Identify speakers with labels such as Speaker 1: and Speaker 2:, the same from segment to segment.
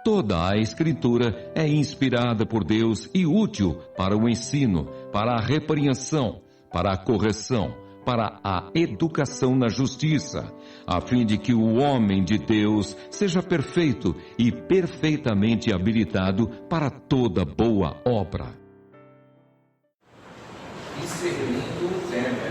Speaker 1: Toda a Escritura é inspirada por Deus e útil para o ensino, para a repreensão, para a correção, para a educação na justiça, a fim de que o homem de Deus seja perfeito e perfeitamente habilitado para toda boa obra.
Speaker 2: Discernindo o tempo.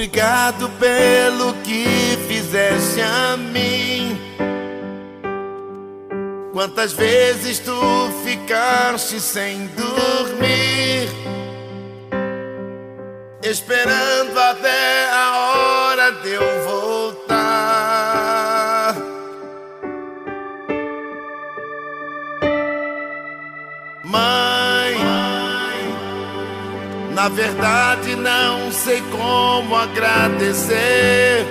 Speaker 3: Obrigado pelo que fizeste a mim. Quantas vezes tu ficaste sem dormir, esperando até a hora de eu voltar. Mãe, na verdade não sei como agradecer.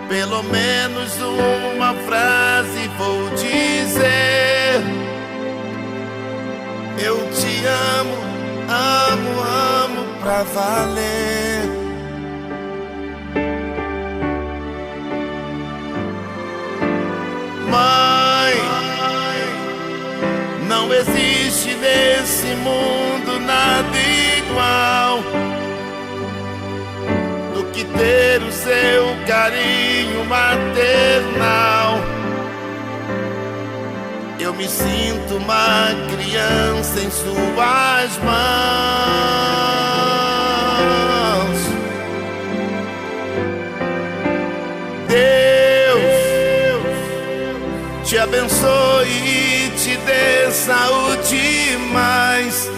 Speaker 3: Pelo menos uma frase vou dizer: eu te amo, amo, amo pra valer. Mãe, existe nesse mundo nada igual do que ter o seu carinho maternal. Eu me sinto uma criança em suas mãos. Deus te abençoe e te dê saúde mais.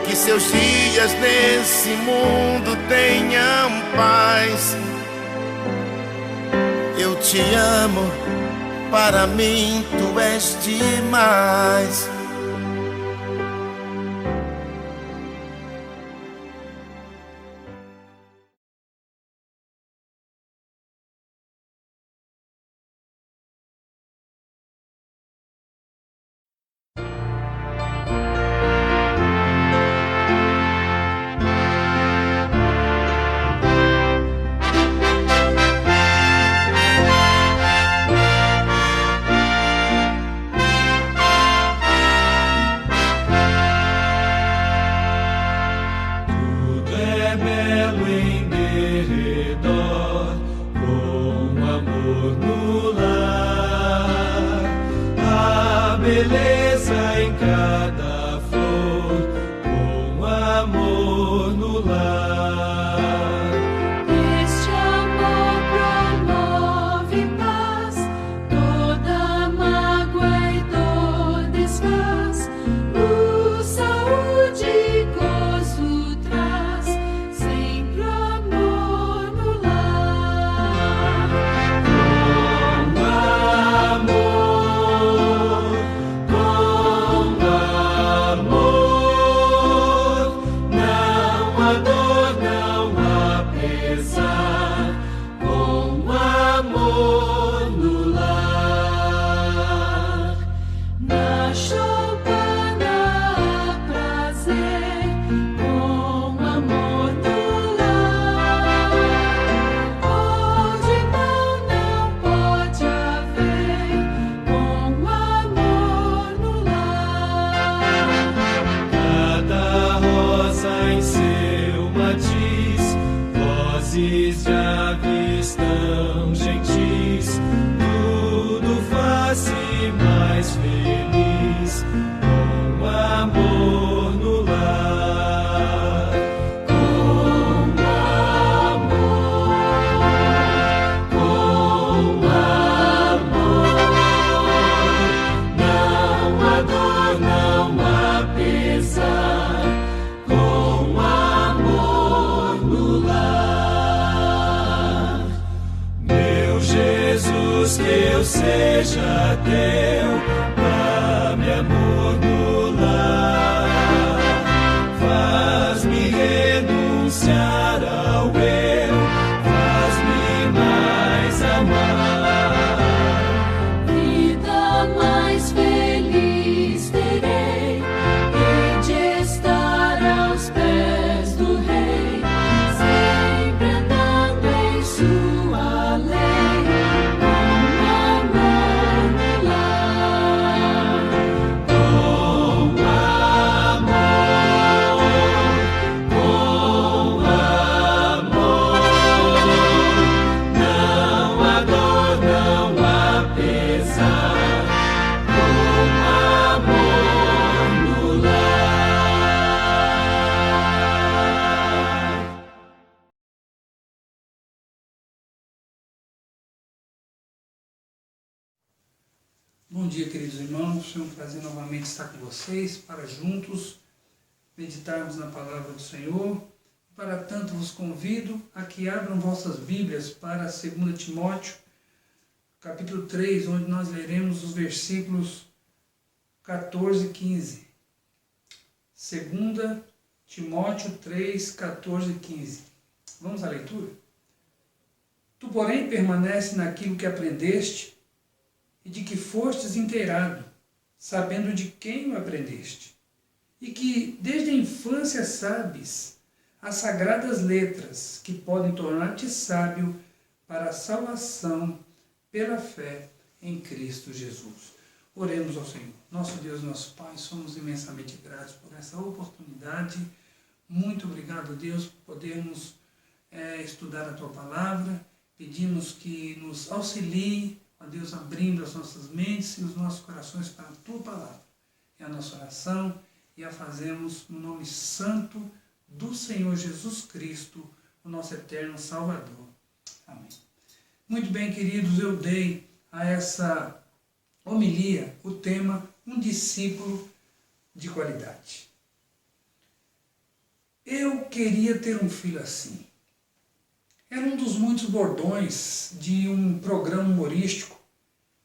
Speaker 3: Que seus dias nesse mundo tenham paz. Eu te amo, para mim tu és demais.
Speaker 4: Beleza em cada flor, com amor no lar.
Speaker 5: Este amor promove paz, toda mágoa e dor desfaz. Luz, saúde e gozo traz, sempre amor no lar.
Speaker 4: Com amor. De avistão gentis, tudo faz-se mais feliz, com amor no lar. Com amor, não há dor, não há pesar, com amor no lar. Jesus, que eu seja teu, dá-me amor no lar, faz-me renunciar ao eu, faz-me mais amar.
Speaker 5: Vida mais feliz terei, hei de estar aos pés do Rei, sempre andando em sua lei.
Speaker 6: Bom dia, queridos irmãos, é um prazer novamente estar com vocês para juntos meditarmos na palavra do Senhor. Para tanto vos convido a que abram vossas Bíblias para 2 Timóteo, capítulo 3, onde nós leremos os versículos 14 e 15. 2 Timóteo 3, 14 e 15. Vamos à leitura? Tu, porém, permanece naquilo que aprendeste e de que fostes inteirado, sabendo de quem o aprendeste, e que desde a infância sabes as sagradas letras que podem tornar-te sábio para a salvação pela fé em Cristo Jesus. Oremos ao Senhor. Nosso Deus, nosso Pai, somos imensamente gratos por essa oportunidade. Muito obrigado, Deus, por podermos estudar a Tua Palavra. Pedimos que nos auxilie, ó Deus, abrindo as nossas mentes e os nossos corações para a Tua Palavra. É a nossa oração e a fazemos no nome santo do Senhor Jesus Cristo, o nosso eterno Salvador. Amém. Muito bem, queridos, eu dei a essa homilia o tema Um discípulo de qualidade. Eu queria ter um filho assim. Era um dos muitos bordões de um programa humorístico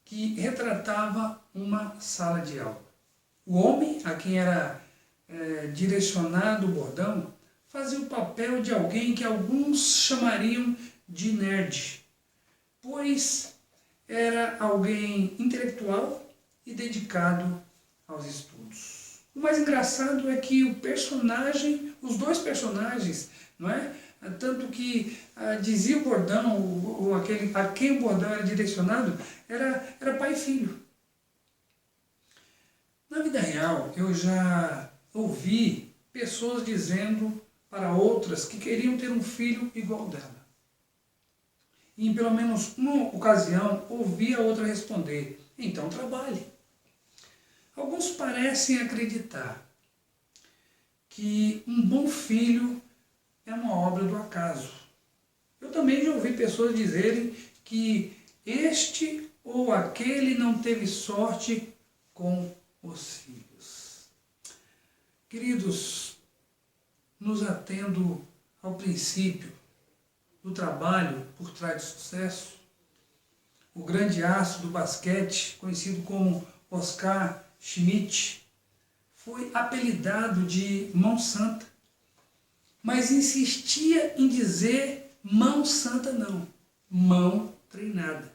Speaker 6: que retratava uma sala de aula. O homem, a quem era direcionado o bordão, fazia o papel de alguém que alguns chamariam de nerd, pois era alguém intelectual e dedicado aos estudos. O mais engraçado é que os dois personagens, não é? Tanto que dizia o bordão, ou aquele a quem o bordão era direcionado, era pai e filho. Na vida real, eu já ouvi pessoas dizendo para outras que queriam ter um filho igual dela. E em pelo menos uma ocasião, ouvi a outra responder: então trabalhe. Alguns parecem acreditar que um bom filho é uma obra do acaso. Eu também já ouvi pessoas dizerem que este ou aquele não teve sorte com os filhos. Queridos, nos atendo ao princípio do trabalho por trás do sucesso, o grande astro do basquete, conhecido como Oscar Schmidt, foi apelidado de Mão Santa, mas insistia em dizer mão santa não, mão treinada.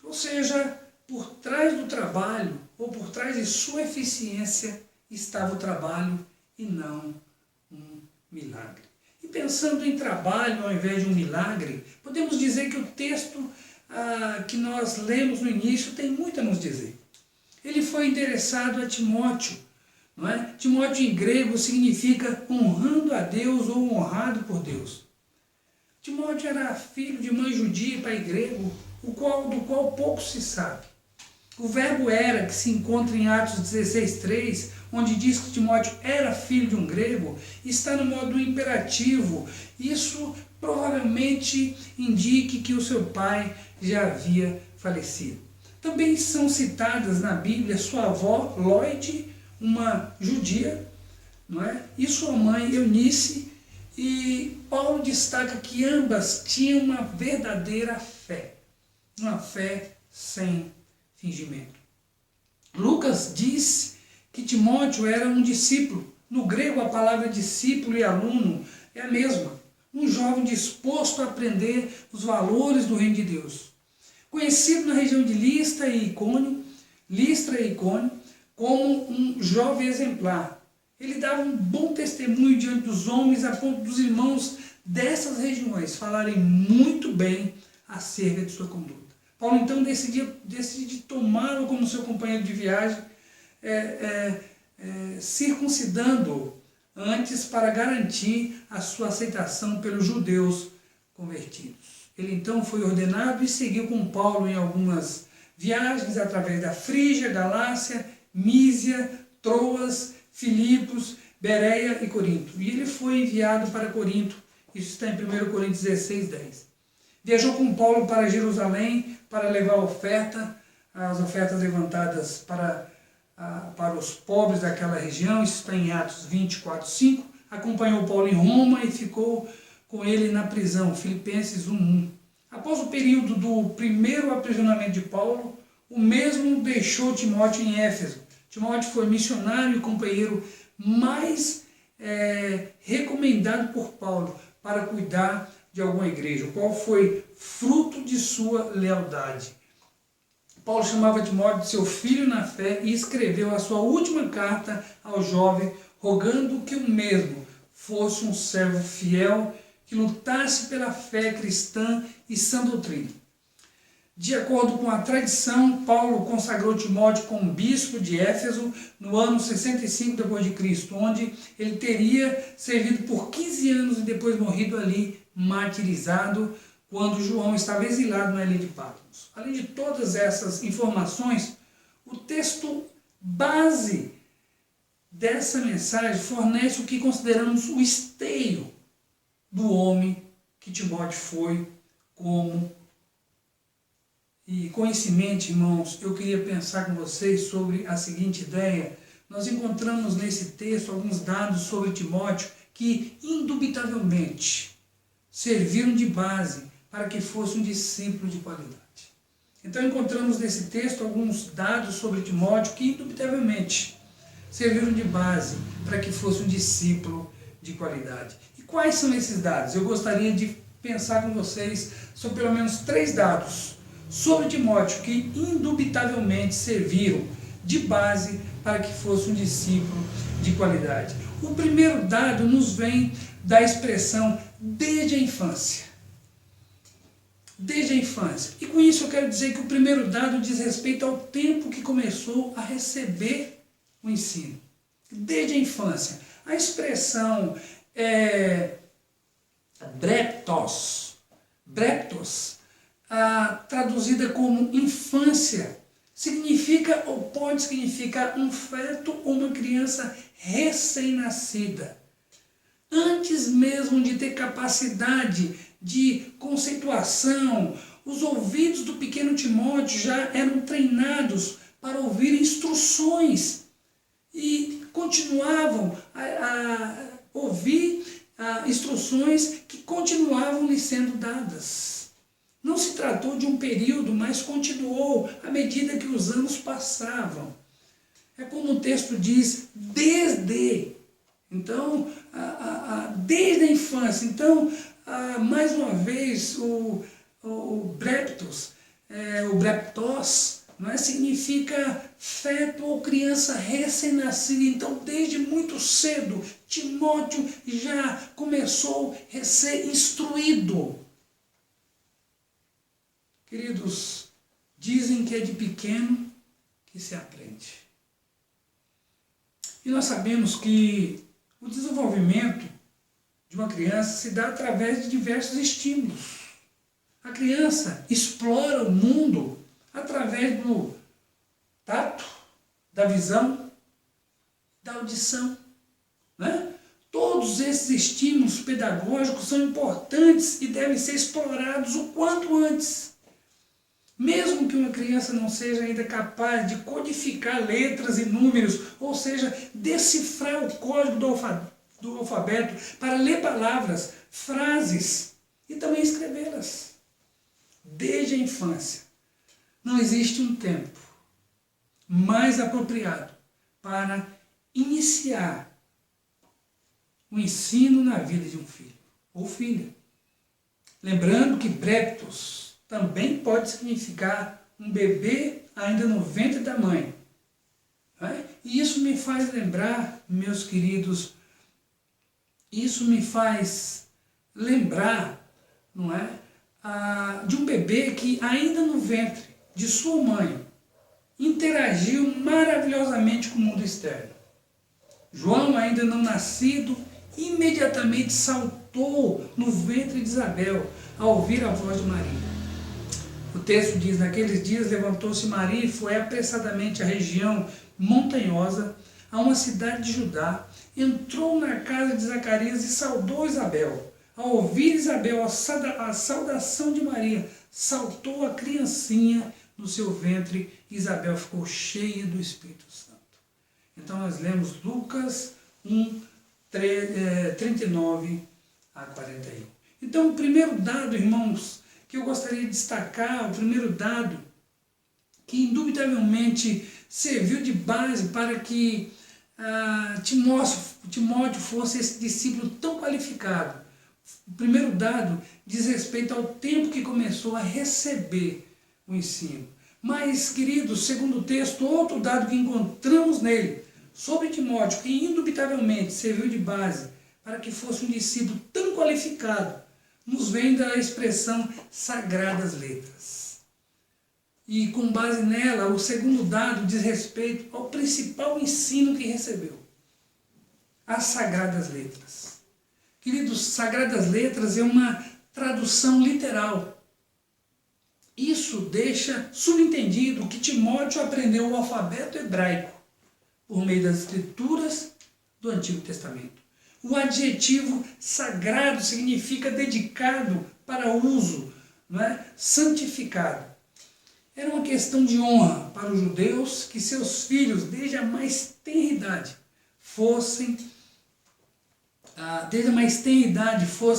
Speaker 6: Ou seja, por trás do trabalho, ou por trás de sua eficiência, estava o trabalho e não um milagre. E pensando em trabalho ao invés de um milagre, podemos dizer que o texto que nós lemos no início tem muito a nos dizer. Ele foi endereçado a Timóteo, não é? Timóteo em grego significa honrando a Deus ou honrado por Deus. Timóteo era filho de mãe judia e pai grego, do qual pouco se sabe. O verbo era, que se encontra em Atos 16:3, onde diz que Timóteo era filho de um grego, está no modo imperativo. Isso provavelmente indique que o seu pai já havia falecido. Também são citadas na Bíblia sua avó, Lóide, uma judia, não é? E sua mãe, Eunice, e Paulo destaca que ambas tinham uma verdadeira fé, uma fé sem fingimento. Lucas diz que Timóteo era um discípulo. No grego, a palavra discípulo e aluno é a mesma. Um jovem disposto a aprender os valores do reino de Deus. Conhecido na região de Listra e Icônio como um jovem exemplar. Ele dava um bom testemunho diante dos homens, a ponto dos irmãos dessas regiões falarem muito bem acerca de sua conduta. Paulo então decide tomá-lo como seu companheiro de viagem, circuncidando-o antes para garantir a sua aceitação pelos judeus convertidos. Ele então foi ordenado e seguiu com Paulo em algumas viagens através da Frígia, Galácia, Mísia, Troas, Filipos, Bereia e Corinto. E ele foi enviado para Corinto. Isso está em 1 Coríntios 16:10. Viajou com Paulo para Jerusalém para levar as ofertas levantadas para os pobres daquela região. Isso está em Atos 24:5. Acompanhou Paulo em Roma e ficou com ele na prisão, Filipenses 1:1. Após o período do primeiro aprisionamento de Paulo, o mesmo deixou Timóteo em Éfeso. Timóteo foi missionário e companheiro mais recomendado por Paulo para cuidar de alguma igreja, o qual foi fruto de sua lealdade. Paulo chamava Timóteo de seu filho na fé e escreveu a sua última carta ao jovem, rogando que o mesmo fosse um servo fiel que lutasse pela fé cristã e sã doutrina. De acordo com a tradição, Paulo consagrou Timóteo como bispo de Éfeso no ano 65 d.C., onde ele teria servido por 15 anos e depois morrido ali, martirizado, quando João estava exilado na ilha de Patmos. Além de todas essas informações, o texto base dessa mensagem fornece o que consideramos o esteio do homem que Timóteo foi como. E conhecimento, irmãos, eu queria pensar com vocês sobre a seguinte ideia. Nós encontramos nesse texto alguns dados sobre Timóteo que, indubitavelmente, serviram de base para que fosse um discípulo de qualidade. Então, encontramos nesse texto alguns dados sobre Timóteo que, indubitavelmente, serviram de base para que fosse um discípulo de qualidade. E quais são esses dados? Eu gostaria de pensar com vocês sobre pelo menos 3 dados sobre Timóteo, que indubitavelmente serviram de base para que fosse um discípulo de qualidade. O primeiro dado nos vem da expressão desde a infância. Desde a infância. E com isso eu quero dizer que o primeiro dado diz respeito ao tempo que começou a receber o ensino. Desde a infância. A expressão breptos, traduzida como infância, significa ou pode significar um feto ou uma criança recém-nascida. Antes mesmo de ter capacidade de conceituação, os ouvidos do pequeno Timóteo já eram treinados para ouvir instruções e continuavam a ouvir instruções que continuavam lhe sendo dadas. Não se tratou de um período, mas continuou à medida que os anos passavam. É como o texto diz, desde. Então, desde a infância. Então, mais uma vez, o breptos, o breptos, não é? Significa feto ou criança recém-nascida. Então, desde muito cedo, Timóteo já começou a ser instruído. Queridos, dizem que é de pequeno que se aprende. E nós sabemos que o desenvolvimento de uma criança se dá através de diversos estímulos. A criança explora o mundo através do tato, da visão, da audição, né? Todos esses estímulos pedagógicos são importantes e devem ser explorados o quanto antes. Mesmo que uma criança não seja ainda capaz de codificar letras e números, ou seja, decifrar o código do alfabeto para ler palavras, frases e também escrevê-las. Desde a infância, não existe um tempo mais apropriado para iniciar o ensino na vida de um filho ou filha. Lembrando que breptos também pode significar um bebê ainda no ventre da mãe. Né? E isso me faz lembrar, meus queridos, não é, de um bebê que ainda no ventre de sua mãe interagiu maravilhosamente com o mundo externo. João, ainda não nascido, imediatamente saltou no ventre de Isabel ao ouvir a voz de Maria. O texto diz, naqueles dias levantou-se Maria e foi apressadamente à região montanhosa, a uma cidade de Judá, entrou na casa de Zacarias e saudou Isabel. Ao ouvir Isabel a saudação de Maria, saltou a criancinha no seu ventre e Isabel ficou cheia do Espírito Santo. Então nós lemos Lucas 1, 39 a 41. Então o primeiro dado, irmãos, que eu gostaria de destacar, o primeiro dado que indubitavelmente serviu de base para que Timóteo fosse esse discípulo tão qualificado. O primeiro dado diz respeito ao tempo que começou a receber o ensino. Mas, queridos, segundo o texto, outro dado que encontramos nele sobre Timóteo, que indubitavelmente serviu de base para que fosse um discípulo tão qualificado, nos vem da expressão sagradas letras. E com base nela, o segundo dado diz respeito ao principal ensino que recebeu: as Sagradas Letras. Queridos, Sagradas Letras é uma tradução literal. Isso deixa subentendido que Timóteo aprendeu o alfabeto hebraico por meio das escrituras do Antigo Testamento. O adjetivo sagrado significa dedicado para uso, não é? Santificado. Era uma questão de honra para os judeus que seus filhos, desde a mais tenra idade, fossem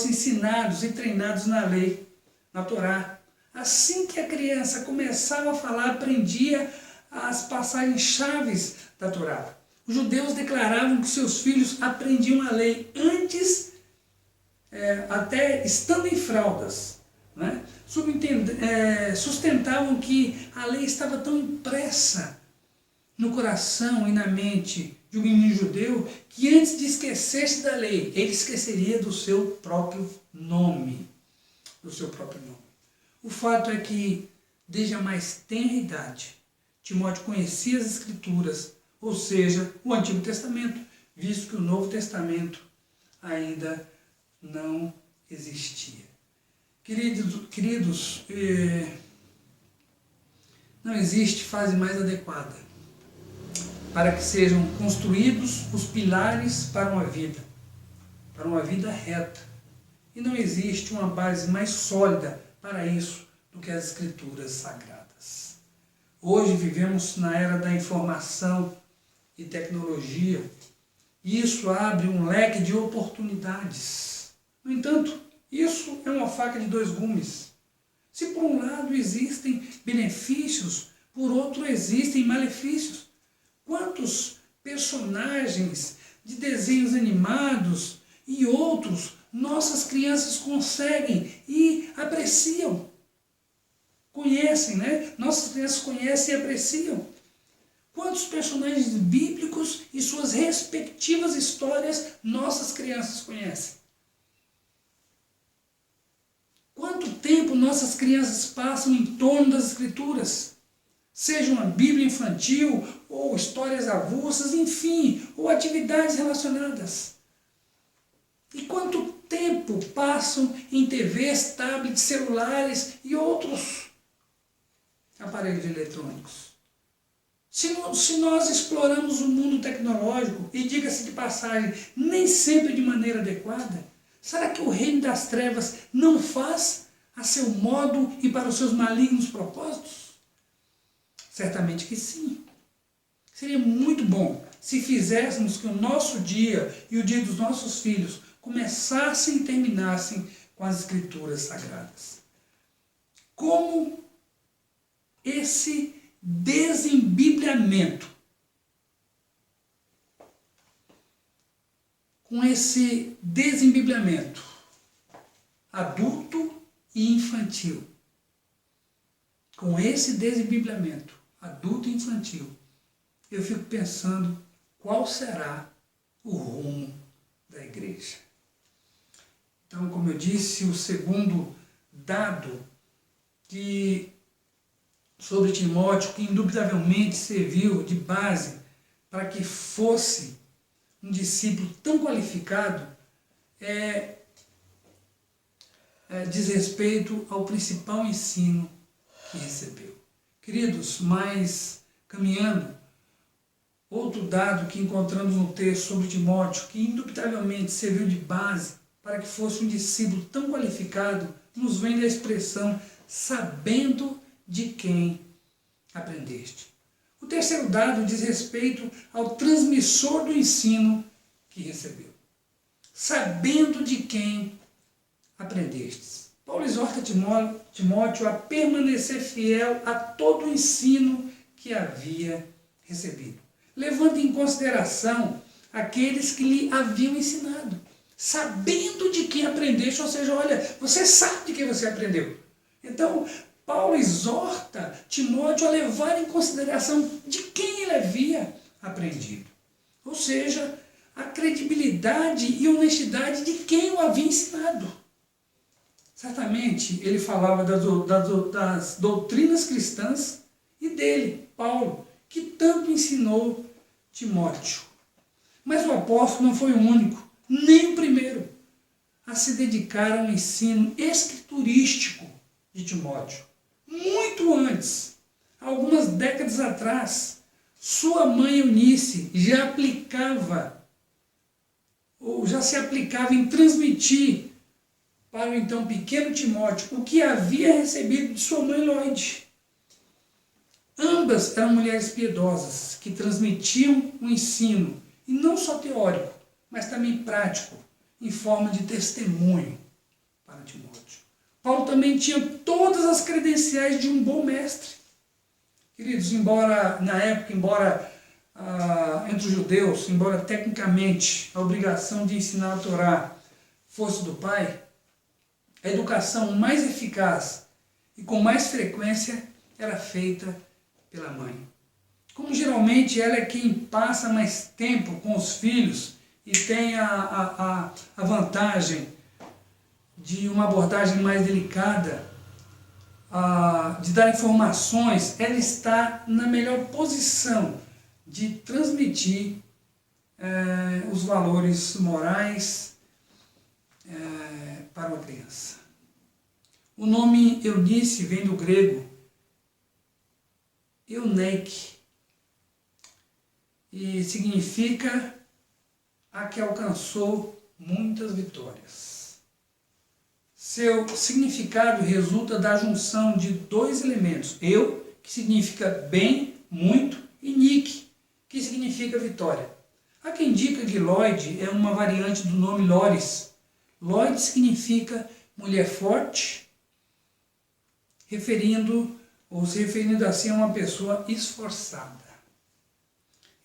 Speaker 6: ensinados e treinados na lei, na Torá. Assim que a criança começava a falar, aprendia as passagens chaves da Torá. Os judeus declaravam que seus filhos aprendiam a lei antes, até estando em fraldas, né? Sustentavam que a lei estava tão impressa no coração e na mente de um menino judeu que antes de esquecer-se da lei, ele esqueceria do seu próprio nome. O fato é que, desde a mais tenra idade, Timóteo conhecia as Escrituras, ou seja, o Antigo Testamento, visto que o Novo Testamento ainda não existia. Queridos, não existe fase mais adequada para que sejam construídos os pilares para uma vida reta. E não existe uma base mais sólida para isso do que as Escrituras Sagradas. Hoje vivemos na era da informação e tecnologia, e isso abre um leque de oportunidades. No entanto, isso é uma faca de dois gumes. Se por um lado existem benefícios, por outro existem malefícios. Quantos personagens de desenhos animados e outros nossas crianças conseguem e apreciam? Conhecem, né? Nossas crianças conhecem e apreciam. Quantos personagens bíblicos e suas respectivas histórias nossas crianças conhecem? Quanto tempo nossas crianças passam em torno das Escrituras? Seja uma Bíblia infantil, ou histórias avulsas, enfim, ou atividades relacionadas. E quanto tempo passam em TVs, tablets, celulares e outros aparelhos eletrônicos? Se nós exploramos o mundo tecnológico, e diga-se de passagem, nem sempre de maneira adequada, será que o reino das trevas não faz a seu modo e para os seus malignos propósitos? Certamente que sim. Seria muito bom se fizéssemos que o nosso dia e o dia dos nossos filhos começassem e terminassem com as Escrituras Sagradas. Como esse desembibliamento, adulto e infantil, eu fico pensando qual será o rumo da igreja. Então, como eu disse, o segundo dado sobre Timóteo, que indubitavelmente serviu de base para que fosse um discípulo tão qualificado, diz respeito ao principal ensino que recebeu. Queridos, mas caminhando, outro dado que encontramos no texto sobre Timóteo, que indubitavelmente serviu de base para que fosse um discípulo tão qualificado, nos vem da expressão sabendo de quem aprendeste. O terceiro dado diz respeito ao transmissor do ensino que recebeu. Sabendo de quem aprendestes. Paulo exorta Timóteo a permanecer fiel a todo o ensino que havia recebido, levando em consideração aqueles que lhe haviam ensinado, sabendo de quem aprendeste, ou seja, olha, você sabe de quem você aprendeu. Então, Paulo exorta Timóteo a levar em consideração de quem ele havia aprendido, ou seja, a credibilidade e honestidade de quem o havia ensinado. Certamente ele falava das doutrinas cristãs e dele, Paulo, que tanto ensinou Timóteo. Mas o apóstolo não foi o único, nem o primeiro, a se dedicar ao ensino escriturístico de Timóteo. Muito antes, algumas décadas atrás, sua mãe Eunice já se aplicava em transmitir para o então pequeno Timóteo o que havia recebido de sua mãe Lloyd. Ambas eram mulheres piedosas que transmitiam o ensino, e não só teórico, mas também prático, em forma de testemunho para Timóteo. Paulo também tinha todas as credenciais de um bom mestre. Queridos, embora entre os judeus, embora tecnicamente a obrigação de ensinar a Torá fosse do pai, a educação mais eficaz e com mais frequência era feita pela mãe. Como geralmente ela é quem passa mais tempo com os filhos e tem a vantagem de uma abordagem mais delicada, de dar informações, ela está na melhor posição de transmitir os valores morais para uma criança. O nome Eunice vem do grego Euneike e significa a que alcançou muitas vitórias. Seu significado resulta da junção de dois elementos: eu, que significa bem, muito, e Nike, que significa vitória. Há quem diga que Lloyd é uma variante do nome Loris. Lloyd significa mulher forte, se referindo assim a uma pessoa esforçada.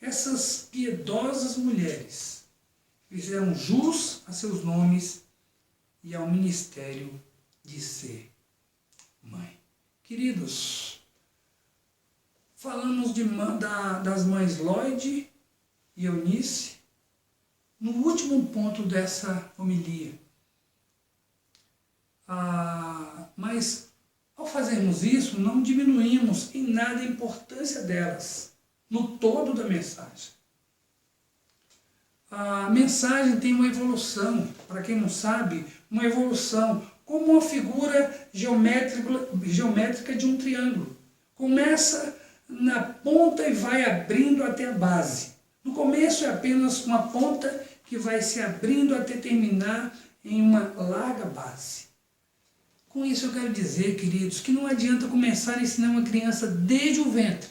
Speaker 6: Essas piedosas mulheres fizeram jus a seus nomes e ao ministério de ser mãe. Queridos, falamos das mães Lloyd e Eunice no último ponto dessa homilia. Mas, ao fazermos isso, não diminuímos em nada a importância delas no todo da mensagem. A mensagem tem uma evolução, para quem não sabe, uma evolução como uma figura geométrica de um triângulo. Começa na ponta e vai abrindo até a base. No começo é apenas uma ponta que vai se abrindo até terminar em uma larga base. Com isso eu quero dizer, queridos, que não adianta começar a ensinar uma criança desde o ventre,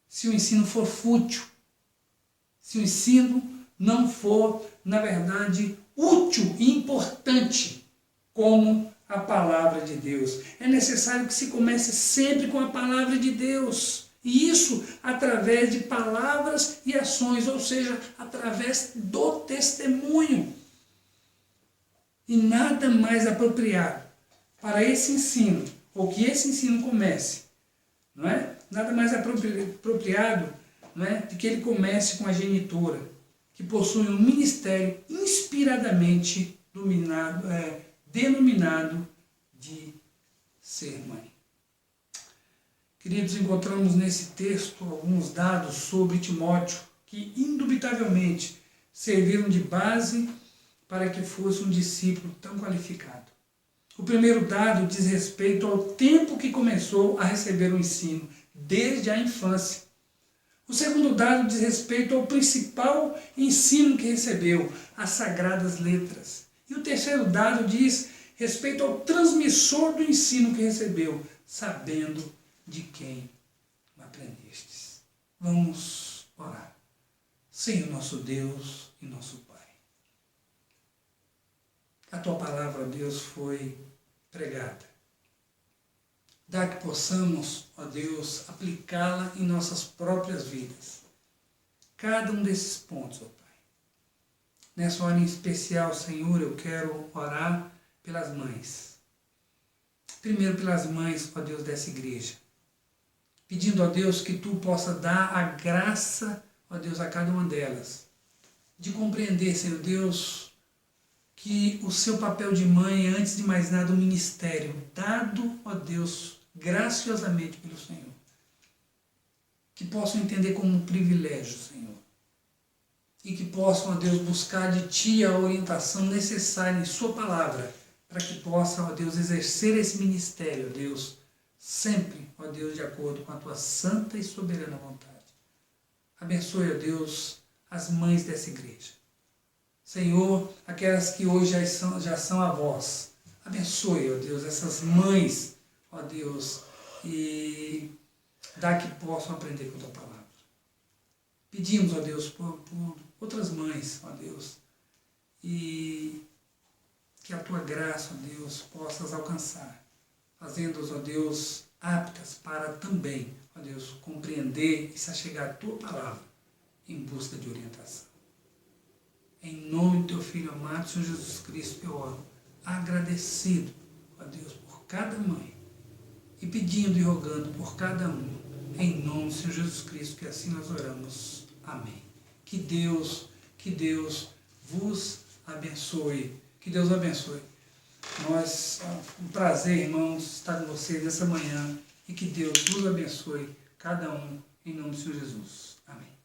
Speaker 6: se o ensino for fútil, se o ensino não for, na verdade, útil e importante como a palavra de Deus. É necessário que se comece sempre com a palavra de Deus. E isso através de palavras e ações, ou seja, através do testemunho. E nada mais apropriado para esse ensino, ou que esse ensino comece, não é? Nada mais apropriado, não é, de que ele comece com a genitora, que possui um ministério inspiradamente denominado de ser mãe. Queridos, encontramos nesse texto alguns dados sobre Timóteo que indubitavelmente serviram de base para que fosse um discípulo tão qualificado. O primeiro dado diz respeito ao tempo que começou a receber o ensino, desde a infância. O segundo dado diz respeito ao principal ensino que recebeu, as Sagradas Letras. E o terceiro dado diz respeito ao transmissor do ensino que recebeu, sabendo de quem aprendestes. Vamos orar. Senhor nosso Deus e nosso Pai, a Tua palavra, Deus, foi pregada. Dá que possamos, ó Deus, aplicá-la em nossas próprias vidas. Cada um desses pontos, ó Pai. Nessa hora em especial, Senhor, eu quero orar pelas mães. Primeiro pelas mães, ó Deus, dessa igreja. Pedindo, ó Deus, que Tu possa dar a graça, ó Deus, a cada uma delas. De compreender, Senhor Deus, que o seu papel de mãe é, antes de mais nada, um ministério dado, ó Deus, graciosamente pelo Senhor. que possam entender como um privilégio, Senhor. E que possam, ó Deus, buscar de Ti a orientação necessária em Sua palavra, para que possam, ó Deus, exercer esse ministério, ó Deus, sempre, ó Deus, de acordo com a Tua santa e soberana vontade. Abençoe, ó Deus, as mães dessa igreja. Senhor, aquelas que hoje já são avós, abençoe, ó Deus, essas mães, ó Deus, e dá que possam aprender com a Tua palavra. Pedimos, ó Deus, por outras mães, ó Deus, e que a Tua graça, ó Deus, possa as alcançar, fazendo-os, ó Deus, aptas para também, ó Deus, compreender e se achegar à Tua palavra em busca de orientação. Em nome do Teu Filho amado, Senhor Jesus Cristo, eu oro, agradecido, ó Deus, por cada mãe, e pedindo e rogando por cada um, em nome do Senhor Jesus Cristo, que assim nós oramos. Amém. Que Deus vos abençoe. Que Deus abençoe. Um prazer, irmãos, estar com vocês nessa manhã, e que Deus vos abençoe, cada um, em nome do Senhor Jesus. Amém.